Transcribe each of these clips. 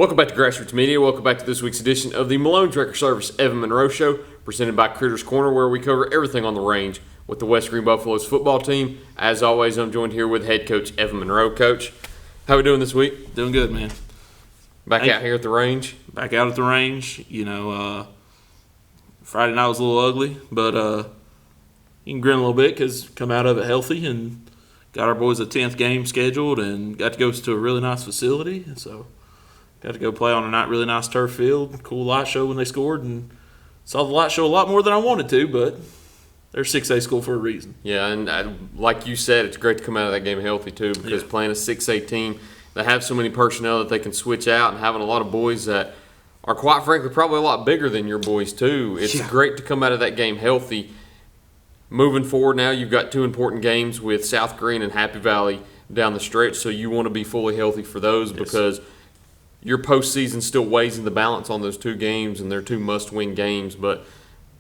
Welcome back to Grassroots Media. Welcome back to this week's edition of the Malone Record Service Evan Monroe Show, presented by Critters Corner, where we cover everything on the range with the West Greene Buffaloes football team. As always, I'm joined here with head coach Evan Monroe. Coach, how are we doing this week? Doing good, man. Back out here at the range? Back out at the range. Friday night was a little ugly, but you can grin a little bit because come out of it healthy and got our boys a 10th game scheduled and got to go to a really nice facility. So got to go play on a really nice turf field. Cool light show when they scored, and saw the light show a lot more than I wanted to, but they're 6A school for a reason. Yeah, and like you said, it's great to come out of that game healthy too, because playing a 6A team that have so many personnel that they can switch out, and having a lot of boys that are, quite frankly, probably a lot bigger than your boys too. It's great to come out of that game healthy. Moving forward now, you've got two important games with South Greene and Happy Valley down the stretch, so you want to be fully healthy for those because your postseason still weighs in the balance on those two games, and they're two must-win games. But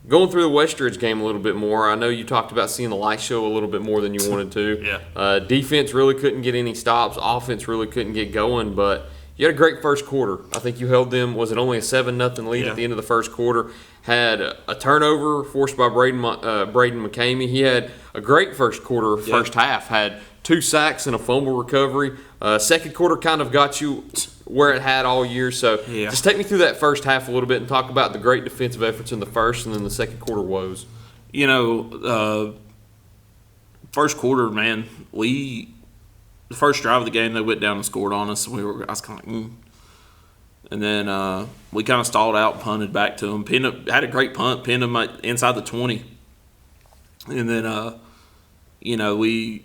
going through the Westridge game a little bit more, I know you talked about seeing the light show a little bit more than you wanted to. Defense really couldn't get any stops. Offense really couldn't get going, but you had a great first quarter. I think you held them, was it only a 7-0 lead at the end of the first quarter? Had a turnover forced by Braden McCamey. He had a great first quarter, first half. Had 2 sacks and a fumble recovery. Second quarter kind of got you where it had all year. So just take me through that first half a little bit and talk about the great defensive efforts in the first and then the second quarter woes. First quarter, man, the first drive of the game, they went down and scored on us. I was kind of like, And then we kind of stalled out, punted back to them. Had a great punt, pinned them inside the 20. And then, we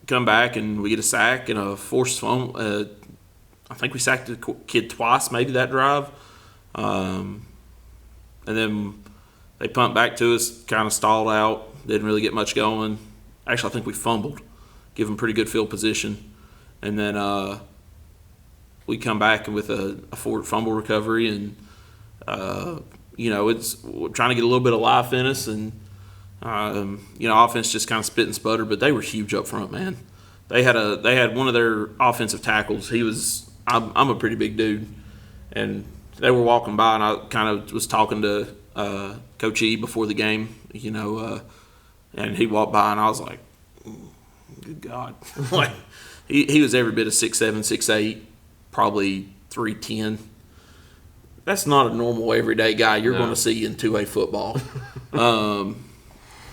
come back and we get a sack and a forced fumble. I think we sacked the kid twice, maybe that drive. And then they pumped back to us, kind of stalled out, didn't really get much going. Actually, I think we fumbled, give them pretty good field position. And then we come back with a forward fumble recovery, and it's trying to get a little bit of life in us, and offense just kind of spit and sputter. But they were huge up front, man. They had one of their offensive tackles. I'm a pretty big dude, and they were walking by, and I kind of was talking to Coach E before the game, and he walked by, and I was like, good God, like he was every bit of 6'7", 6'8". Probably 310. That's not a normal everyday guy you're going to see in 2A football.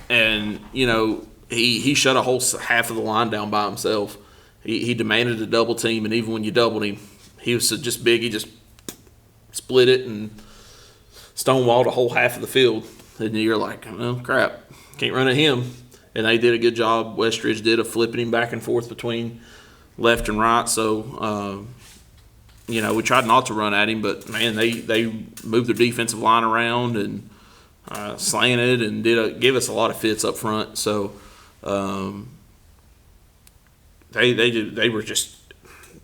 And he shut a whole half of the line down by himself. He demanded a double team, and even when you doubled him, he was just big. He just split it and stonewalled a whole half of the field. And you're like, oh crap, can't run at him. And they did a good job. Westridge did of flipping him back and forth between left and right. So. We tried not to run at him, but, man, they moved their defensive line around and slanted and gave us a lot of fits up front. So they were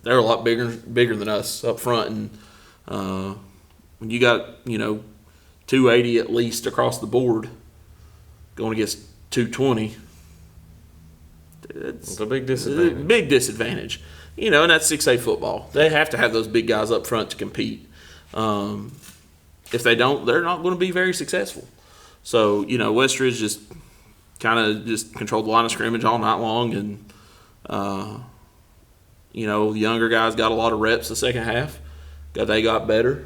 they're a lot bigger than us up front. And when you got 280 at least across the board going against 220, it's a big disadvantage. Big disadvantage. And that's 6A football. They have to have those big guys up front to compete. If they don't, they're not going to be very successful. So, Westridge just kind of just controlled the line of scrimmage all night long. And, the younger guys got a lot of reps the second half. They got better.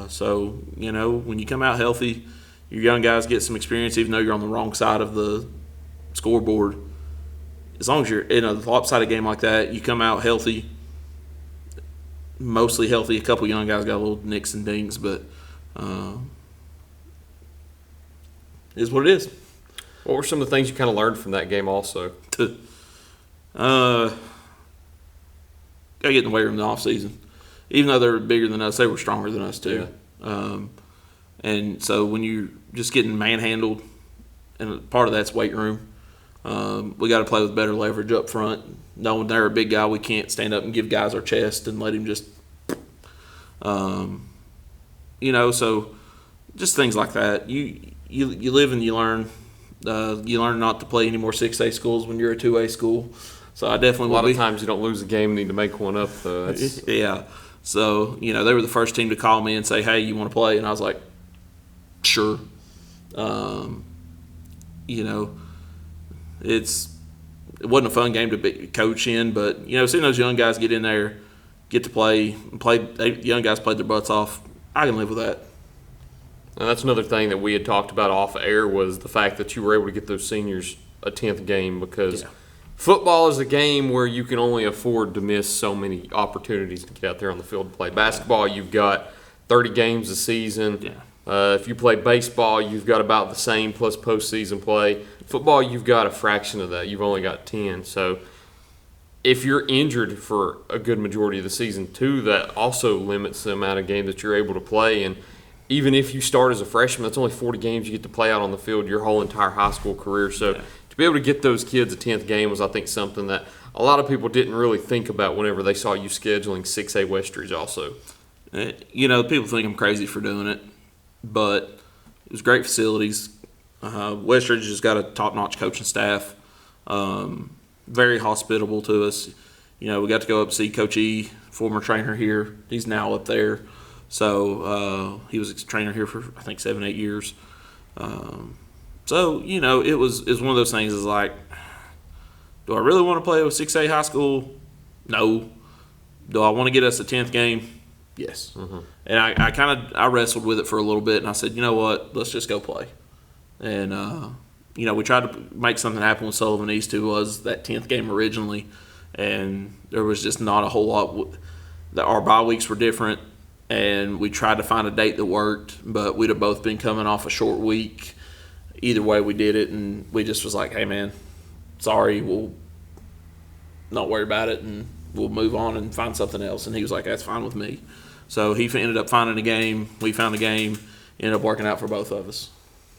So, when you come out healthy, your young guys get some experience even though you're on the wrong side of the scoreboard. As long as you're in a lopsided game like that, you come out healthy, mostly healthy. A couple young guys got little nicks and dings, but it is what it is. What were some of the things you kind of learned from that game also? Got to get in the weight room in the offseason. Even though they were bigger than us, they were stronger than us too. Yeah. And so when you're just getting manhandled, and part of that's weight room, we got to play with better leverage up front. Knowing they're a big guy, we can't stand up and give guys our chest and let him just, so just things like that. You live and you learn. You learn not to play any more 6A schools when you're a 2A school. So I definitely a lot of times you don't lose a game and need to make one up. Yeah. So, they were the first team to call me and say, hey, you want to play? And I was like, sure. It wasn't a fun game to be coach in, but, seeing those young guys get in there, get to play, young guys played their butts off, I can live with that. And that's another thing that we had talked about off air was the fact that you were able to get those seniors a 10th game because football is a game where you can only afford to miss so many opportunities to get out there on the field and play. Basketball, you've got 30 games a season. Yeah. If you play baseball, you've got about the same plus postseason play. Football, you've got a fraction of that. You've only got 10. So if you're injured for a good majority of the season, too, that also limits the amount of game that you're able to play. And even if you start as a freshman, that's only 40 games you get to play out on the field your whole entire high school career. So to be able to get those kids a 10th game was, I think, something that a lot of people didn't really think about whenever they saw you scheduling 6A Westridge also. People think I'm crazy for doing it, but it was great facilities. Westridge has got a top-notch coaching staff, very hospitable to us. We got to go up and see Coach E, former trainer here. He's now up there. So he was a trainer here for, I think, 7-8 years. So, it was one of those things is like, do I really want to play with 6A high school? No. Do I want to get us a 10th game? Yes. Mm-hmm. And I wrestled with it for a little bit, and I said, you know what, let's just go play. And, we tried to make something happen with Sullivan East, who was that 10th game originally, and there was just not a whole lot. Our bye weeks were different, and we tried to find a date that worked, but we'd have both been coming off a short week. Either way, we did it, and we just was like, hey, man, sorry, we'll not worry about it, and we'll move on and find something else. And he was like, that's fine with me. So he ended up finding a game. We found a game. Ended up working out for both of us.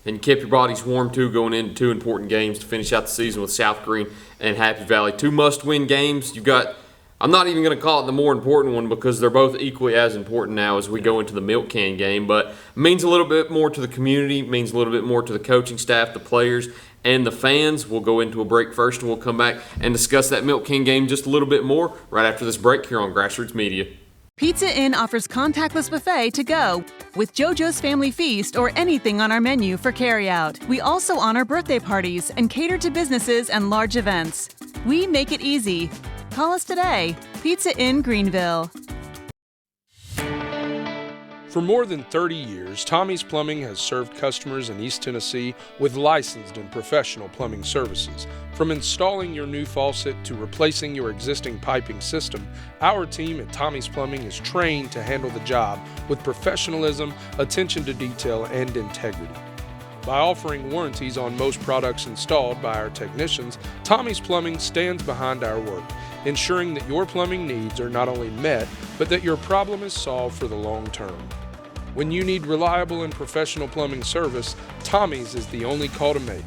And you kept your bodies warm, too, going into two important games to finish out the season with South Greene and Happy Valley. Two must-win games. You've got – I'm not even going to call it the more important one because they're both equally as important now as we go into the milk can game. But it means a little bit more to the community, means a little bit more to the coaching staff, the players, and the fans. We'll go into a break first, and we'll come back and discuss that milk can game just a little bit more right after this break here on Grassroots Media. Pizza Inn offers contactless buffet to go with JoJo's Family Feast or anything on our menu for carryout. We also honor birthday parties and cater to businesses and large events. We make it easy. Call us today. Pizza Inn Greenville. For more than 30 years, Tommy's Plumbing has served customers in East Tennessee with licensed and professional plumbing services. From installing your new faucet to replacing your existing piping system, our team at Tommy's Plumbing is trained to handle the job with professionalism, attention to detail, and integrity. By offering warranties on most products installed by our technicians, Tommy's Plumbing stands behind our work, ensuring that your plumbing needs are not only met, but that your problem is solved for the long term. When you need reliable and professional plumbing service, Tommy's is the only call to make.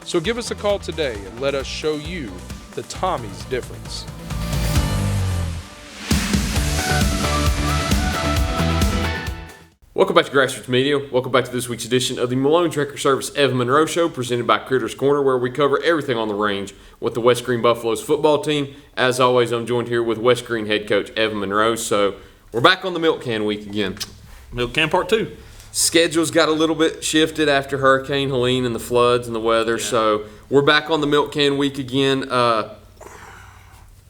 So give us a call today and let us show you the Tommy's difference. Welcome back to Grassroots Media. Welcome back to this week's edition of the Malone Tracker Service Evan Monroe Show, presented by Critters Corner, where we cover everything on the range with the West Greene Buffaloes football team. As always, I'm joined here with West Greene head coach Evan Monroe. So we're back on the milk can week again. Milk can part 2. Schedule's got a little bit shifted after Hurricane Helene and the floods and the weather, so we're back on the milk can week again. I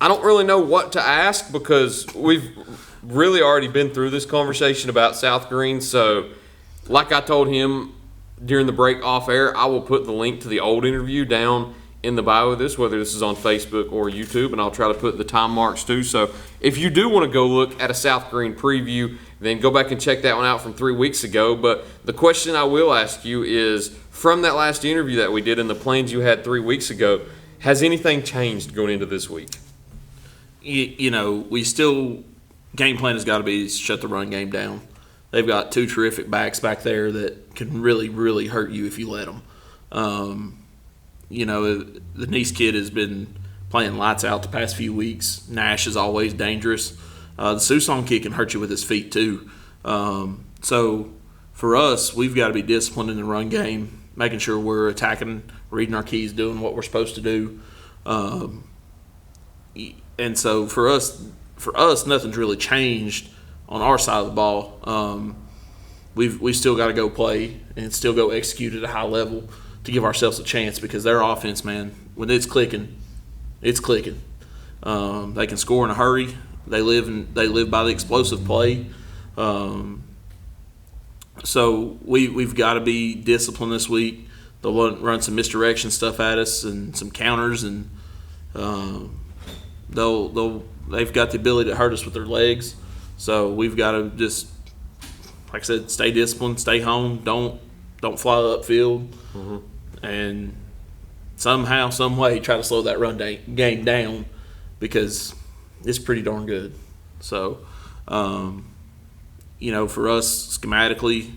don't really know what to ask because we've really already been through this conversation about South Greene. So like I told him during the break off air, I will put the link to the old interview down in the bio of this, whether this is on Facebook or YouTube, and I'll try to put the time marks too. So if you do want to go look at a South Greene preview, then go back and check that one out from 3 weeks ago. But the question I will ask you is, from that last interview that we did and the plans you had 3 weeks ago, has anything changed going into this week? We still – game plan has got to be shut the run game down. They've got 2 terrific backs back there that can really, really hurt you if you let them. The Nice kid has been playing lights out the past few weeks. Nash is always dangerous. The Susan kid can hurt you with his feet too. So for us, we've got to be disciplined in the run game, making sure we're attacking, reading our keys, doing what we're supposed to do. And so for us, nothing's really changed on our side of the ball, we've still got to go play and still go execute at a high level to give ourselves a chance, because their offense, man, when it's clicking, it's clicking. They can score in a hurry. They live by the explosive play. So we've got to be disciplined this week. They'll run some misdirection stuff at us and some counters, and they've got the ability to hurt us with their legs. So we've got to just, like I said, stay disciplined, stay home, don't fly upfield, and somehow, some way, try to slow that run game down, because it's pretty darn good. So, for us, schematically,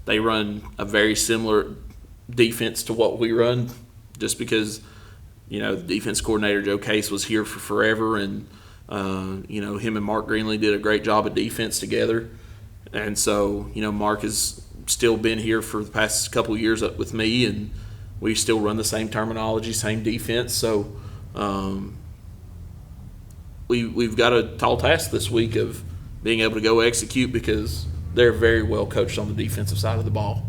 they run a very similar defense to what we run, just because, the defense coordinator, Joe Case, was here for forever, and, him and Mark Greenlee did a great job of defense together. And so, Mark has still been here for the past couple of years with me, and we still run the same terminology, same defense. So, we've got a tall task this week of being able to go execute, because they're very well coached on the defensive side of the ball.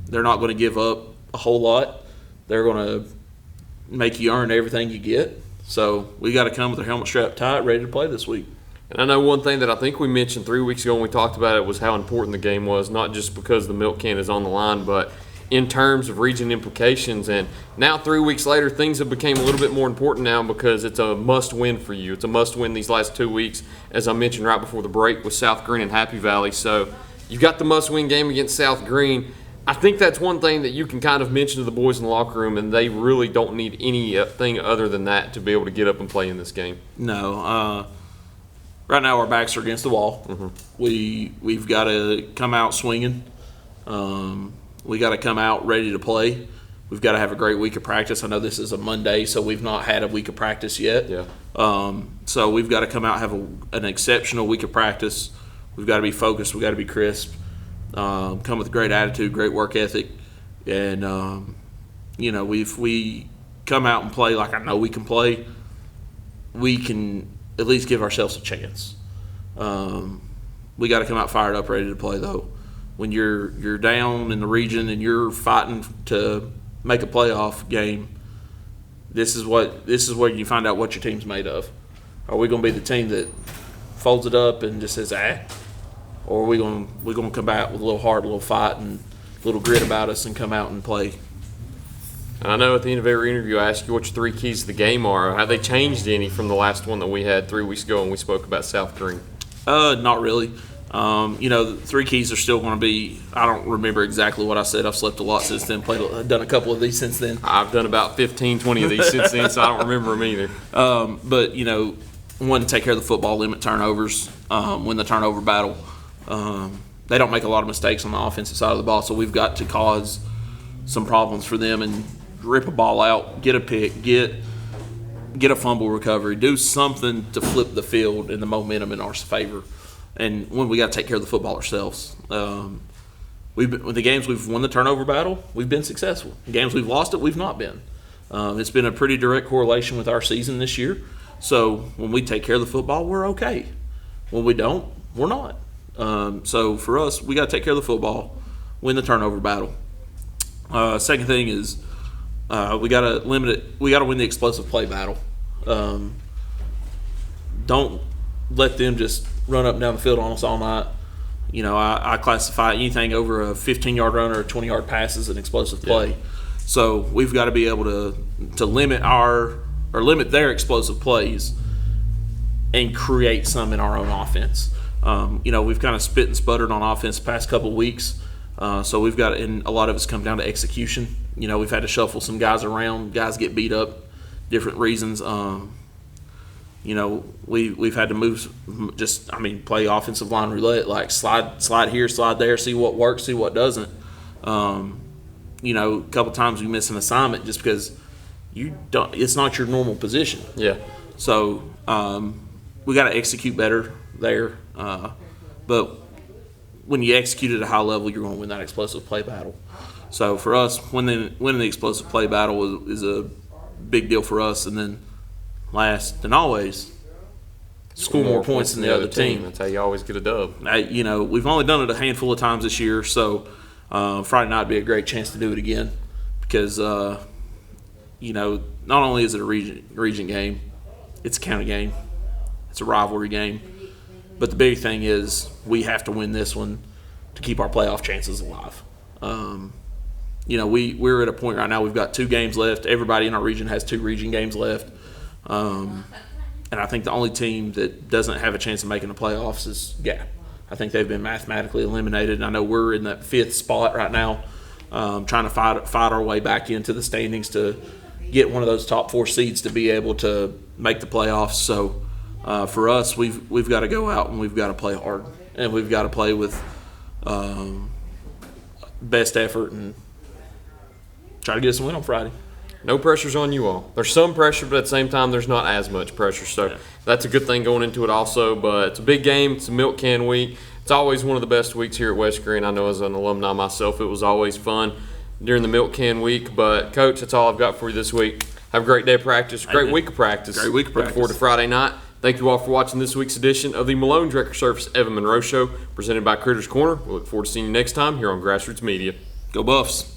They're not going to give up a whole lot. They're going to make you earn everything you get. So we got to come with our helmet strapped tight, ready to play this week. And I know one thing that I think we mentioned 3 weeks ago when we talked about it was how important the game was, not just because the milk can is on the line, but in terms of region implications. And now 3 weeks later, things have become a little bit more important now, because it's a must-win for you. It's a must-win these last 2 weeks, as I mentioned right before the break, with South Greene and Happy Valley. So you've got the must-win game against South Greene. I think that's one thing that you can kind of mention to the boys in the locker room, and they really don't need anything other than that to be able to get up and play in this game. No. Right now our backs are against the wall. We've got to come out swinging. We got to come out ready to play. We've got to have a great week of practice. I know this is a Monday, so we've not had a week of practice yet. Yeah. So we've got to come out, have an exceptional week of practice. We've got to be focused. We've got to be crisp. Come with a great attitude, great work ethic. And, if we come out and play like I know we can play, we can at least give ourselves a chance. We got to come out fired up, ready to play, though. When you're down in the region and you're fighting to make a playoff game, this is where you find out what your team's made of. Are we going to be the team that folds it up and just says, or are we going to come out with a little heart, a little fight, and a little grit about us and come out and play? And I know at the end of every interview I ask you what your 3 keys to the game are. Have they changed any from the last one that we had 3 weeks ago when we spoke about South Greene? Not really. The 3 keys are still going to be, I don't remember exactly what I said. I've slept a lot since then, done a couple of these since then. I've done about 15, 20 of these since then, so I don't remember them either. But, one, to take care of the football, limit turnovers, win the turnover battle. They don't make a lot of mistakes on the offensive side of the ball, so we've got to cause some problems for them and rip a ball out, get a pick, get a fumble recovery, do something to flip the field and the momentum in our favor. And when we got to take care of the football ourselves. With the games we've won the turnover battle, we've been successful. The games we've lost it, we've not been. It's been a pretty direct correlation with our season this year. So when we take care of the football, we're okay. When we don't, we're not. So for us, we got to take care of the football, win the turnover battle. Second thing is we got to limit it. We got to win the explosive play battle. Don't let them just run up and down the field on us all night. I classify anything over a 15-yard run or a 20-yard pass as an explosive play. Yeah. So we've got to be able to limit limit their explosive plays and create some in our own offense. We've kind of spit and sputtered on offense the past couple of weeks. So we've got, and a lot of it's come down to execution. We've had to shuffle some guys around. Guys get beat up, different reasons. We've had to move, play offensive line roulette, like slide here, slide there, see what works, see what doesn't. A couple times we miss an assignment just because it's not your normal position. Yeah. So we got to execute better there. But when you execute at a high level, you're going to win that explosive play battle. So for us, winning the explosive play battle is a big deal for us. And then last and always, score more points than the other team. That's how you always get a dub. We've only done it a handful of times this year, so Friday night would be a great chance to do it again because, not only is it a region game, it's a county game. It's a rivalry game. But the big thing is we have to win this one to keep our playoff chances alive. We're at a point right now, we've got 2 games left. Everybody in our region has 2 region games left. And I think the only team that doesn't have a chance of making the playoffs is Gap. I think they've been mathematically eliminated. And I know we're in that 5th spot right now, trying to fight our way back into the standings to get one of those top 4 seeds to be able to make the playoffs. So for us, we've got to go out and we've got to play hard. And we've got to play with best effort and try to get us a win on Friday. No pressure's on you all. There's some pressure, but at the same time, there's not as much pressure. So that's a good thing going into it also. But it's a big game. It's a milk can week. It's always one of the best weeks here at West Greene. I know as an alumni myself, it was always fun during the milk can week. But, Coach, that's all I've got for you this week. Have a great day of practice. Great week of practice. Great week of practice. Looking forward to Friday night. Thank you all for watching this week's edition of the Malone Director Service Evan Monroe Show, presented by Critters Corner. We look forward to seeing you next time here on Grassroots Media. Go Buffs.